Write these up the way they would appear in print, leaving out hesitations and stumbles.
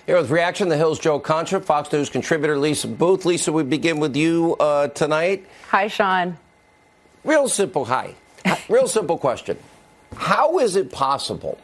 Here with Reaction, The Hill's Joe Concha, Fox News contributor Lisa Booth. Lisa, we begin with you tonight. Hi, Sean. Real simple question. How is it possible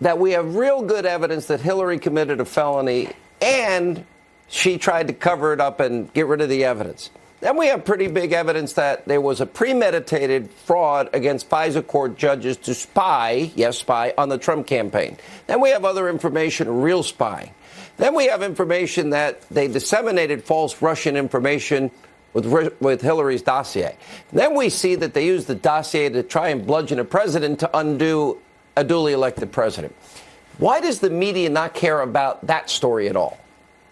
that we have real good evidence that Hillary committed a felony and she tried to cover it up and get rid of the evidence? Then we have pretty big evidence that there was a premeditated fraud against FISA court judges to spy, yes, spy, on the Trump campaign. Then we have other information, real spying. Then we have information that they disseminated false Russian information with Hillary's dossier. Then we see that they used the dossier to try and bludgeon a president to undo a duly elected president. Why does the media not care about that story at all?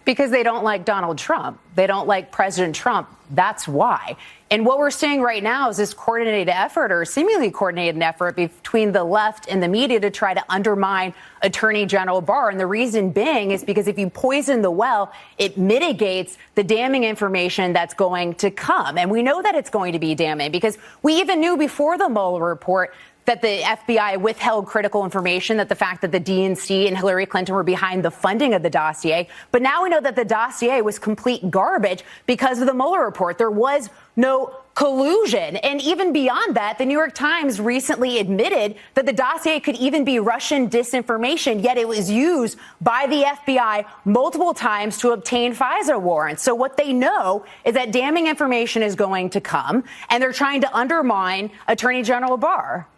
Because they don't like Donald Trump. They don't like President Trump. That's why. And what we're seeing right now is this coordinated effort, or seemingly coordinated effort, between the left and the media to try to undermine Attorney General Barr. And the reason being is because if you poison the well, it mitigates the damning information that's going to come. And we know that it's going to be damning because we even knew before the Mueller report that the FBI withheld critical information, that the fact that the DNC and Hillary Clinton were behind the funding of the dossier. But now we know that the dossier was complete garbage because of the Mueller report. There was no collusion. And even beyond that, the New York Times recently admitted that the dossier could even be Russian disinformation, yet it was used by the FBI multiple times to obtain FISA warrants. So what they know is that damning information is going to come, and they're trying to undermine Attorney General Barr.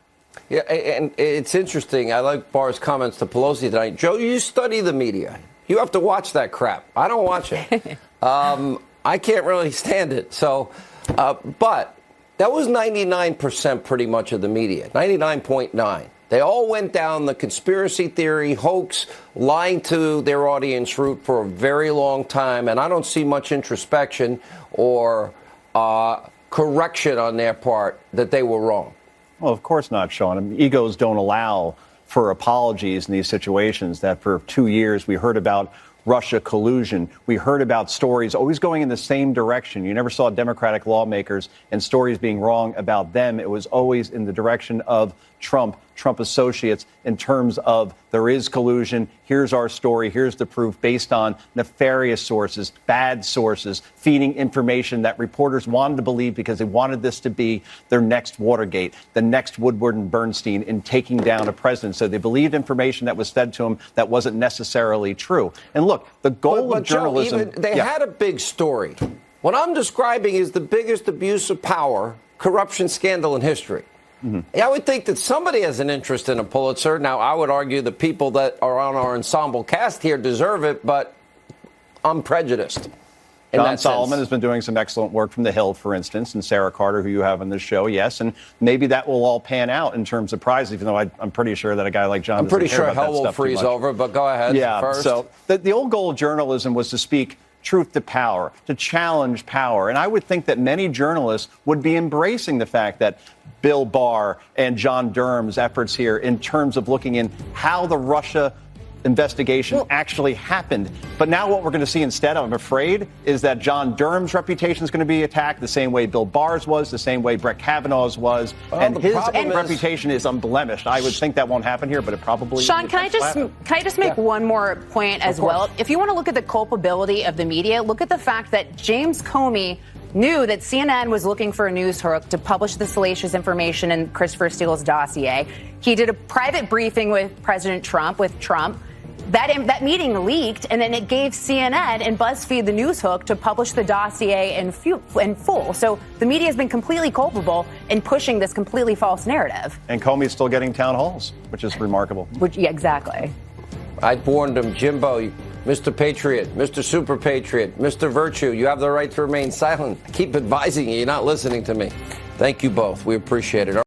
Yeah, and it's interesting. I like Barr's comments to Pelosi tonight. Joe, you study the media. You have to watch that crap. I don't watch it. I can't really stand it. So, but that was 99% pretty much of the media, 99.9. They all went down the conspiracy theory, hoax, lying to their audience route for a very long time. And I don't see much introspection or correction on their part that they were wrong. Well, of course not, Sean. I mean, egos don't allow for apologies in these situations. That for 2 years we heard about Russia collusion. We heard about stories always going in the same direction. You never saw Democratic lawmakers and stories being wrong about them. It was always in the direction of Trump associates in terms of there is collusion. Here's our story. Here's the proof based on nefarious sources, bad sources, feeding information that reporters wanted to believe because they wanted this to be their next Watergate, the next Woodward and Bernstein in taking down a president. So they believed information that was fed to them that wasn't necessarily true. And look, the goal of journalism. Joe, they had a big story. What I'm describing is the biggest abuse of power, corruption scandal in history. Mm-hmm. I would think that somebody has an interest in a Pulitzer. Now, I would argue the people that are on our ensemble cast here deserve it, but I'm prejudiced. John Solomon has been doing some excellent work from The Hill, for instance, and Sarah Carter, who you have on this show, yes. And maybe that will all pan out in terms of prizes, even though I'm pretty sure that a guy like John I'm pretty sure hell will freeze over, but go ahead. Yeah, first. So the old goal of journalism was to speak truth to power, to challenge power. And I would think that many journalists would be embracing the fact that Bill Barr and John Durham's efforts here in terms of looking in how the Russia investigation actually happened. But now what we're going to see instead, I'm afraid, is that John Durham's reputation is going to be attacked the same way Bill Barr's was, the same way Brett Kavanaugh's was. And his reputation is unblemished. I would think that won't happen here, but it probably Sean, can I just make one more point as well? If you want to look at the culpability of the media, look at the fact that James Comey knew that CNN was looking for a news hook to publish the salacious information in Christopher Steele's dossier. He did a private briefing with President Trump, That meeting leaked, and then it gave CNN and BuzzFeed the news hook to publish the dossier in full. So the media has been completely culpable in pushing this completely false narrative. And Comey's still getting town halls, which is remarkable. Yeah, exactly. I warned him, Jimbo, Mr. Patriot, Mr. Super Patriot, Mr. Virtue, you have the right to remain silent. I keep advising you, you're not listening to me. Thank you both. We appreciate it.